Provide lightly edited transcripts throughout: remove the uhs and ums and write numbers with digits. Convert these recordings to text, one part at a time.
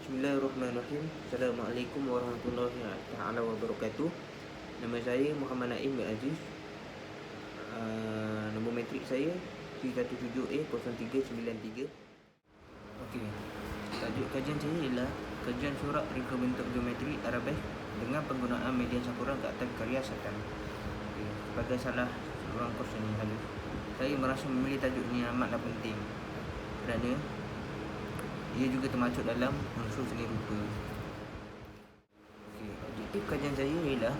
Bismillahirrahmanirrahim. Assalamualaikum warahmatullahi taala wabarakatuh. Nama saya Muhammad Naim bin Aziz. Nombor matrik saya C17A0393. Okey. Tajuk kajian saya ialah kajian surat reka bentuk geometri Arabesk dengan penggunaan media campuran ke atas karya Satan. Okey. Sebagai salah seorang kos ini halus, saya merasa memilih tajuk ini amatlah penting kerana ia juga termasuk dalam unsur seni rupa. Okey, objektif kajian saya ialah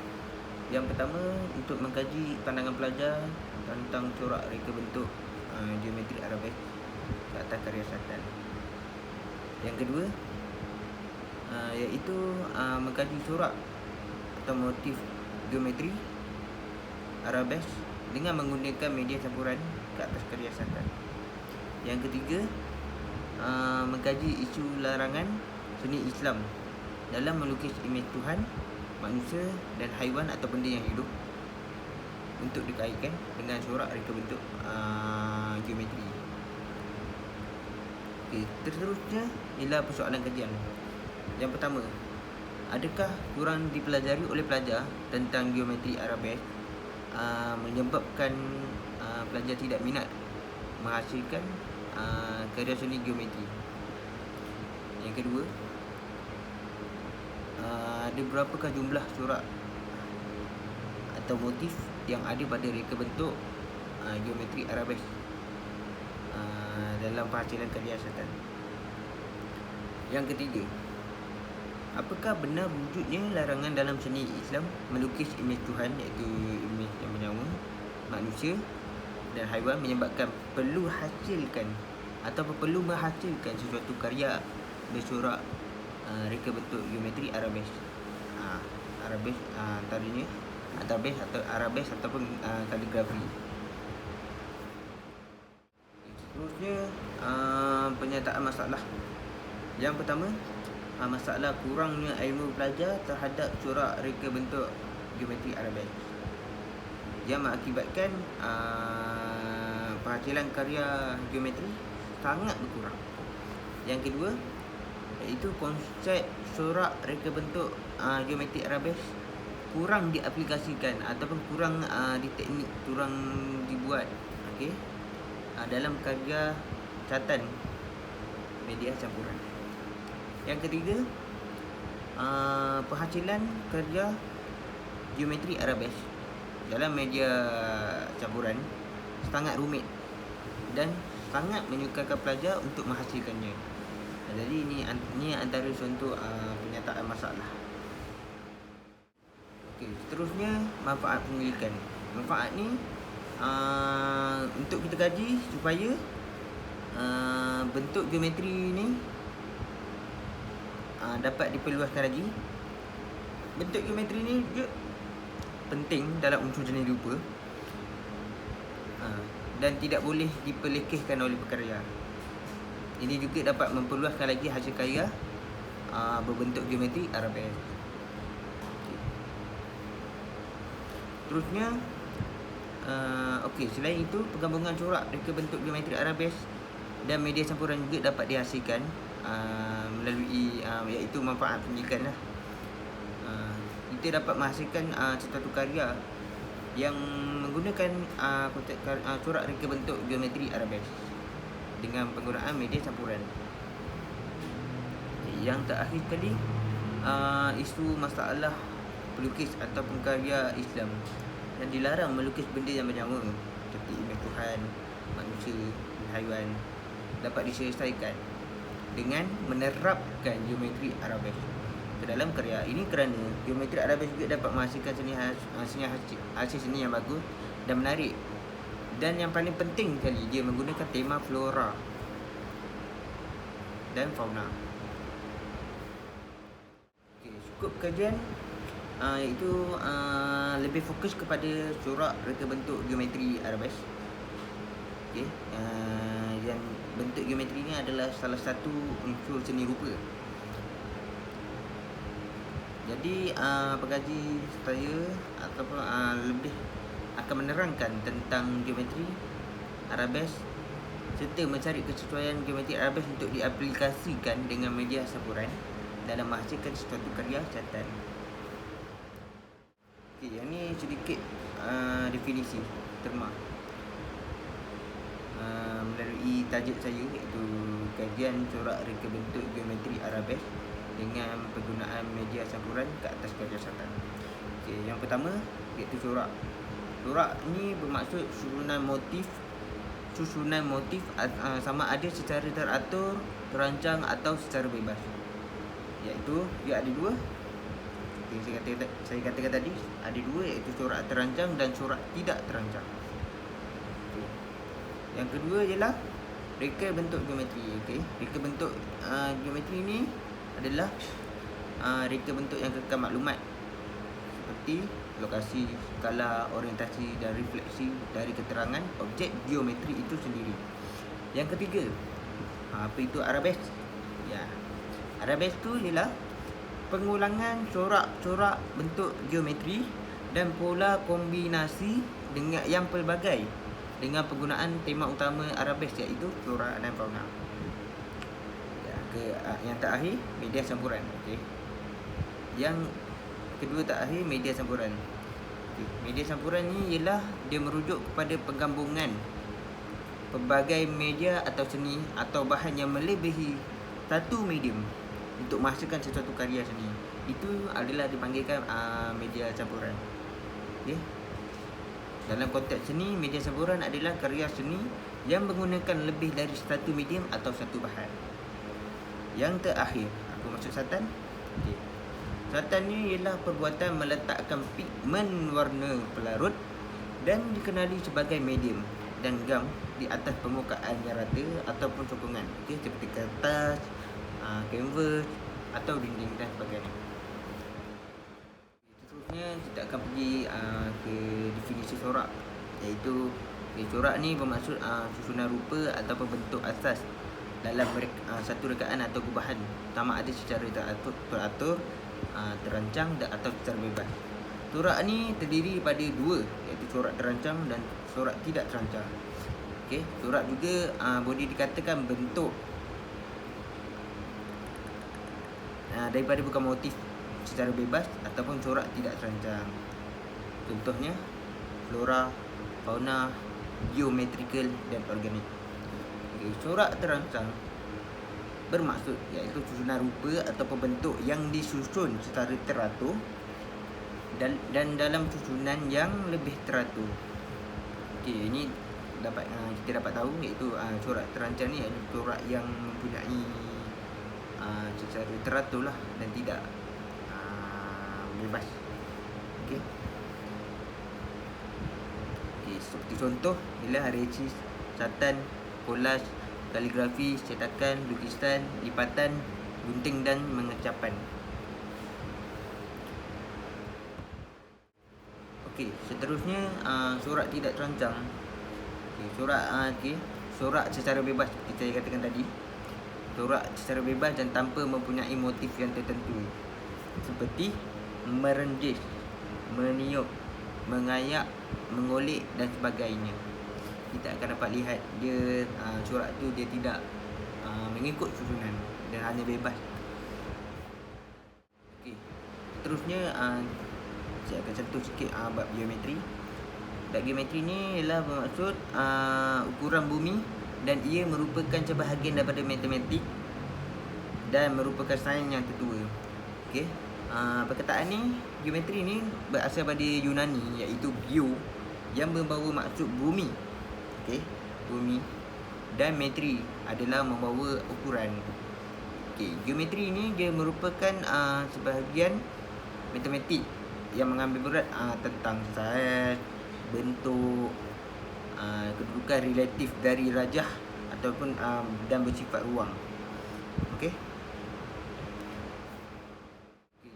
yang pertama untuk mengkaji pandangan pelajar tentang corak reka bentuk geometri Arabesk ke atas karya Satan. Yang kedua iaitu mengkaji corak atau motif geometri Arabesk dengan menggunakan media campuran ke atas karya Satan. Yang ketiga, mengkaji isu larangan seni Islam dalam melukis imej Tuhan, manusia dan haiwan atau benda yang hidup untuk dikaitkan dengan corak reka bentuk geometri. Okey, seterusnya ialah persoalan kajian. Yang pertama, adakah kurang dipelajari oleh pelajar tentang geometri Arabesk menyebabkan pelajar tidak minat menghasilkan karya seni geometri? Yang kedua, ada berapakah jumlah corak atau motif yang ada pada reka bentuk geometri Arabesk dalam penghasilan karya Satan? Yang ketiga, apakah benar wujudnya larangan dalam seni Islam melukis imej Tuhan, iaitu imej yang bernyawa, manusia dan haiwan, menyebabkan perlu menghasilkan sesuatu karya bercorak reka bentuk geometri Arabesk. Arabesk antaranya Arabesk ataupun kaligrafi. Seterusnya, penyataan masalah. Yang pertama, masalah kurangnya ilmu pelajar terhadap corak reka bentuk geometri Arabesk yang mengakibatkan penghasilan karya geometri sangat berkurang. Yang kedua, iaitu konsep corak reka bentuk geometri Arabesk kurang diaplikasikan ataupun kurang dibuat dalam karya catatan media campuran. Yang ketiga, penghasilan kerja geometri Arabesk dalam media campuran sangat rumit dan sangat menyukarkan pelajar untuk menghasilkannya. Jadi ini antara contoh penyataan masalah. Okey, seterusnya manfaat penyelidikan. Manfaat ni untuk kita kaji supaya bentuk geometri ni dapat diperluaskan lagi. Bentuk geometri ni juga penting dalam unsur seni rupa dan tidak boleh diperlekehkan oleh pekarya. Ini juga dapat memperluaskan lagi hasil karya berbentuk geometri Arabesk. Terusnya, selain itu, penggabungan corak reka bentuk geometri Arabesk dan media campuran juga dapat dihasilkan melalui iaitu manfaat penyelidikan lah. Kita dapat menghasilkan satu karya yang menggunakan corak reka bentuk geometri Arabesk dengan penggunaan media campuran. Yang terakhir sekali, isu masalah pelukis ataupun karya Islam dan dilarang melukis benda yang bernyawa seperti imej Tuhan, manusia, haiwan dapat diselesaikan dengan menerapkan geometri Arabesk ke dalam karya. Ini kerana geometri Arabesk juga dapat menghasilkan hasil seni yang bagus dan menarik. Dan yang paling penting sekali, dia menggunakan tema flora dan fauna. Okey, cukup kajian iaitu lebih fokus kepada corak reka bentuk geometri Arabesk. Okey, yang bentuk geometri ni adalah salah satu unsur seni rupa. Jadi pengkaji saya ataupun lebih akan menerangkan tentang geometri Arabesk serta mencari kesesuaian geometri arabes untuk diaplikasikan dengan media campuran dalam menghasilkan suatu karya catatan. Okey, yang ni sedikit definisi terma melalui tajuk saya, iaitu kajian corak reka bentuk geometri arabes dengan penggunaan media campuran ke atas karya catatan. Okey, yang pertama iaitu corak. Corak ni bermaksud susunan motif sama ada secara teratur, terancang atau secara bebas. Iaitu dia ada dua. Saya katakan tadi ada dua, iaitu corak terancang dan corak tidak terancang. Yang kedua ialah reka bentuk geometri. Okey, reka bentuk geometri ni adalah reka bentuk yang kekal maklumat seperti lokasi, skala, orientasi dan refleksi dari keterangan objek geometri itu sendiri. Yang ketiga, apa itu arabes? Ya, arabes tu ialah pengulangan corak-corak bentuk geometri dan pola kombinasi dengan yang pelbagai dengan penggunaan tema utama arabes, iaitu flora dan fauna. Yang terakhir, media campuran. Okey, yang kedua terakhir, media campuran. Media campuran ni ialah dia merujuk kepada penggabungan pelbagai media atau seni atau bahan yang melebihi satu medium untuk menghasilkan sesuatu karya seni. Itu adalah dipanggilkan media campuran. Okey, dalam konteks seni, media campuran adalah karya seni yang menggunakan lebih dari satu medium atau satu bahan. Yang terakhir, aku maksud satan. Okey, satan ni ialah perbuatan meletakkan pigmen warna pelarut dan dikenali sebagai medium dan gam di atas permukaan yang rata ataupun sokongan. Okey, seperti kertas, kanvas atau dinding dan sebagainya. Seterusnya kita akan pergi ke definisi corak, iaitu corak ni bermaksud susunan rupa ataupun bentuk asas dalam satu rekaan atau gubahan, sama ada secara teratur, terancang atau secara bebas. Corak ni terdiri pada dua, iaitu corak terancang dan corak tidak terancang. Okey, corak juga boleh dikatakan bentuk daripada bukan motif secara bebas ataupun corak tidak terancang. Contohnya flora, fauna, geometrical dan organik. Okey, corak terancang bermaksud iaitu susunan rupa ataupun bentuk yang disusun secara teratur dan dalam susunan yang lebih teratur. Okey, ini kita dapat tahu iaitu corak terancang ni adalah corak yang mempunyai secara teratur lah dan tidak bebas. Okey. Okey, seperti contoh ialah reci, catatan, kolaj, kaligrafi, cetakan, lukisan, lipatan, gunting dan mengecapan. Okey, seterusnya corak tidak terancang. Okey, corak secara bebas seperti saya katakan tadi. Corak secara bebas dan tanpa mempunyai motif yang tertentu, seperti merenjis, meniup, mengayak, mengolek dan sebagainya. Kita akan dapat lihat dia corak tu dia tidak mengikut susunan dan hanya bebas. Okey, seterusnya saya akan sentuh sikit bab geometri. Bab geometri ni ialah bermaksud ukuran bumi dan ia merupakan sebahagian daripada matematik dan merupakan sains yang tertua. Okey, perkataan ni, geometri ni berasal pada Yunani, iaitu geo yang membawa maksud bumi. Okey, bumi, dan metri adalah membawa ukuran. Okey, geometri ni dia merupakan sebahagian matematik yang mengambil berat tentang saiz, bentuk, kedudukan relatif dari rajah ataupun dan bersifat ruang. Okey.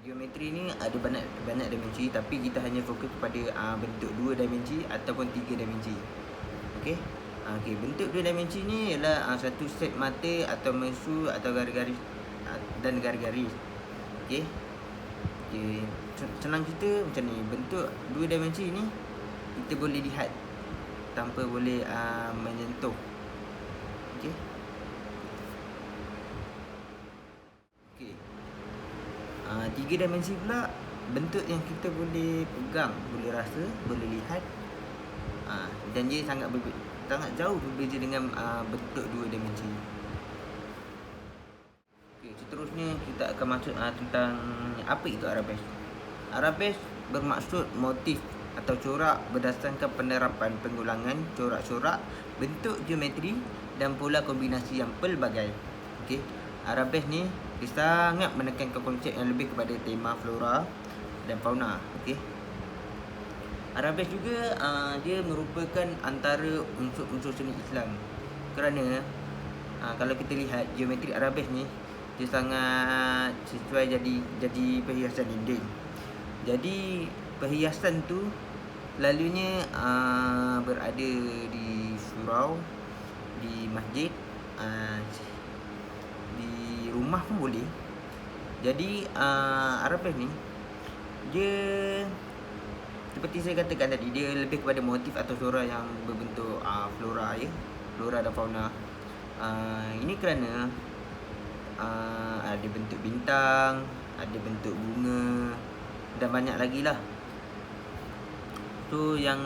Geometri ni ada banyak dimensi, tapi kita hanya fokus kepada bentuk 2 dimensi ataupun 3 dimensi. Okey. Okey, bentuk 2 dimensi ni ialah satu set mata atau mesu atau garis-garis dan garis-garis. Okey. Okey, senang cerita macam ni, bentuk 2 dimensi ni kita boleh lihat tanpa boleh menyentuh. Okey. Okey. Tiga dimensi pula bentuk yang kita boleh pegang, boleh rasa, boleh lihat. Dan dia sangat jauh berbeza dengan bentuk dua dimensi. Okey, seterusnya kita akan masuk tentang apa itu arabesk. Arabesk bermaksud motif atau corak berdasarkan penerapan pengulangan corak-corak, bentuk geometri dan pola kombinasi yang pelbagai. Okey, arabesk ni dia sangat menekankan konsep yang lebih kepada tema flora dan fauna. Okey. Arabesk juga dia merupakan antara unsur-unsur seni Islam. Kerana kalau kita lihat geometri arabesk ni dia sangat sesuai jadi perhiasan dinding. Jadi perhiasan tu selalunya berada di surau, di masjid, di rumah pun boleh. Jadi arabesk ni dia seperti saya katakan tadi, dia lebih kepada motif atau corak yang berbentuk flora dan fauna. Ini kerana ada bentuk bintang, ada bentuk bunga dan banyak lagi lah. So yang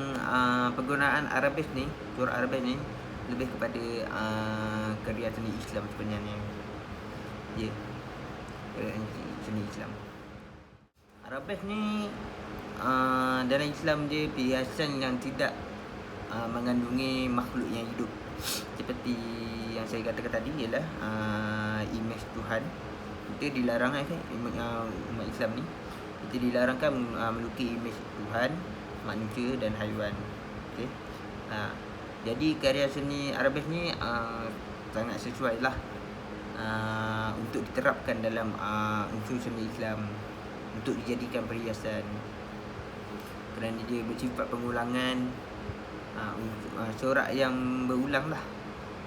penggunaan arabesk ni, corak arabesk ni lebih kepada karya seni Islam sebenarnya. Ya, karya seni Islam. Arabesk ni dalam Islam dia perhiasan yang tidak mengandungi makhluk yang hidup. Seperti yang saya katakan tadi ialah imej Tuhan. Kita dilarang kan, umat Islam ni kita dilarangkan melukis imej Tuhan, manusia dan haiwan. Okey. Jadi karya seni arabesk ni sangat sesuai lah untuk diterapkan dalam unsur seni Islam untuk dijadikan perhiasan. Kerana dia bersifat pengulangan, corak yang berulang lah.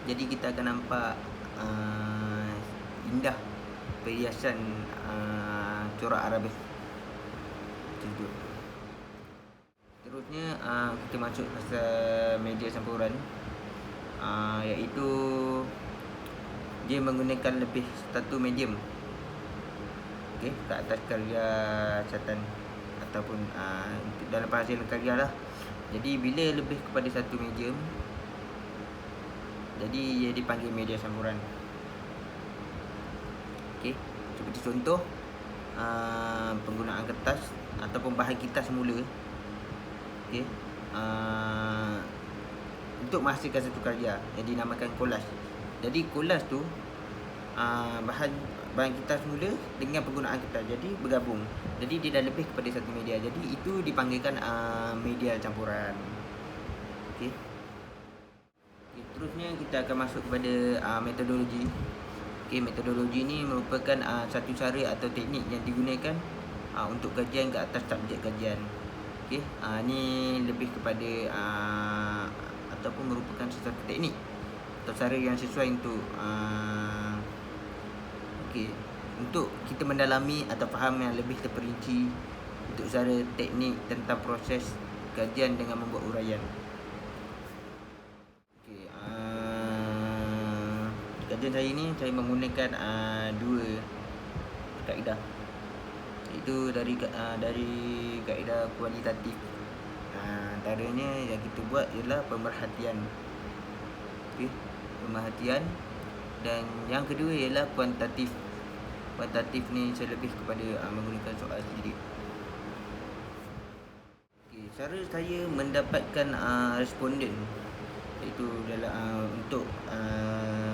Jadi kita akan nampak indah perhiasan corak arabesk tersebut. Seterusnya kita masuk pasal media campuran, iaitu dia menggunakan lebih satu medium ke atas karya catatan ataupun dalam penghasilan karya lah. Jadi bila lebih kepada satu medium, jadi ia dipanggil media campuran. Okey, seperti contoh penggunaan kertas ataupun bahan kitas semula, okey, untuk menghasilkan satu karya yang dinamakan collage. Jadi collage tu bahan kitas semula dengan penggunaan kertas, jadi bergabung. Jadi dia dah lebih kepada satu media. Jadi itu dipanggilkan media campuran. Okey. Terusnya kita akan masuk kepada metodologi. Okey, metodologi ni merupakan satu cara atau teknik yang digunakan untuk kajian ke atas subjek kajian. Okey, ni lebih kepada ataupun merupakan sesuatu teknik atau cara yang sesuai untuk untuk kita mendalami atau faham yang lebih terperinci untuk cara teknik tentang proses kajian dengan membuat uraian. Kajian saya ni saya menggunakan dua kaedah, iaitu dari kaedah kualitatif. Antaranya yang kita buat ialah pemerhatian. Okey, pemerhatian. Dan yang kedua ialah kuantitatif. Kuantitatif ni saya lebih kepada menggunakan soal sendiri. Okey, cara saya mendapatkan responden iaitu dalam untuk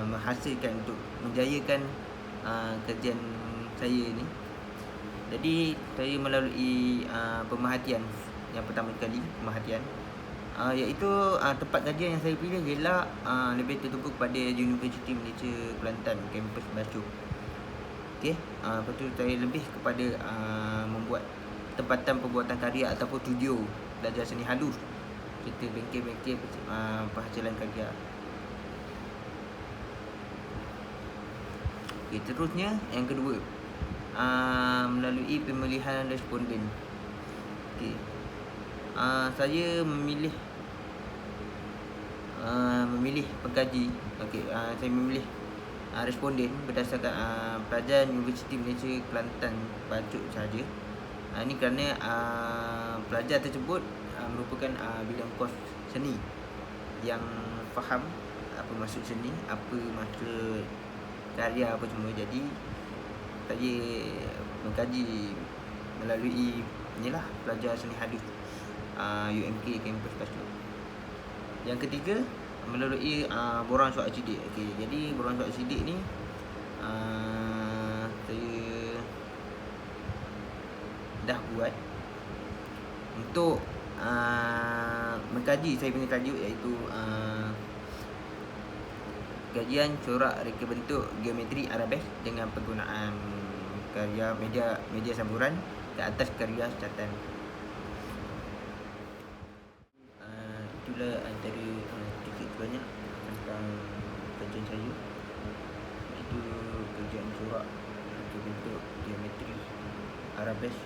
menghasilkan, untuk menjayakan kajian saya ni. Jadi saya melalui pemerhatian. Yang pertama sekali pemerhatian, iaitu tempat kajian yang saya pilih ialah lebih tertumpu kepada Universiti Malaysia Kelantan, kampus Basuh. Okey, lepas tu saya lebih kepada membuat tempatan pembuatan karya ataupun studio belajar seni halus, serta bengkel-bengkel penghasilan karya. Okey, terusnya yang kedua, melalui pemilihan responden. Okey, saya memilih memilih pengkaji. Saya memilih responden berdasarkan pelajaran Universiti Malaysia Kelantan Pajuk sahaja. Ini kerana pelajar tersebut merupakan bidang kos seni yang faham apa maksud seni, apa maksud karya apa semua. Jadi saya mengkaji melalui inilah pelajar seni hadis UMK kampus Pajuk. Yang ketiga, melalui borang suat sidik. Jadi borang suat sidik ni saya dah buat untuk mengkaji saya punya tajuk, iaitu kajian corak reka bentuk geometri Arabesk dengan penggunaan karya media samburan ke atas karya catatan. Itulah antara sedikit banyak tentang kajian saya, iaitu kajian corak reka bentuk geometri Arabesk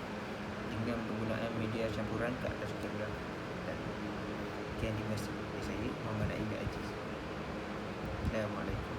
dengan penggunaan media campuran ke atas karya. Sekian, terima kasih. Saya Muhammad Aida Aziz. Assalamualaikum.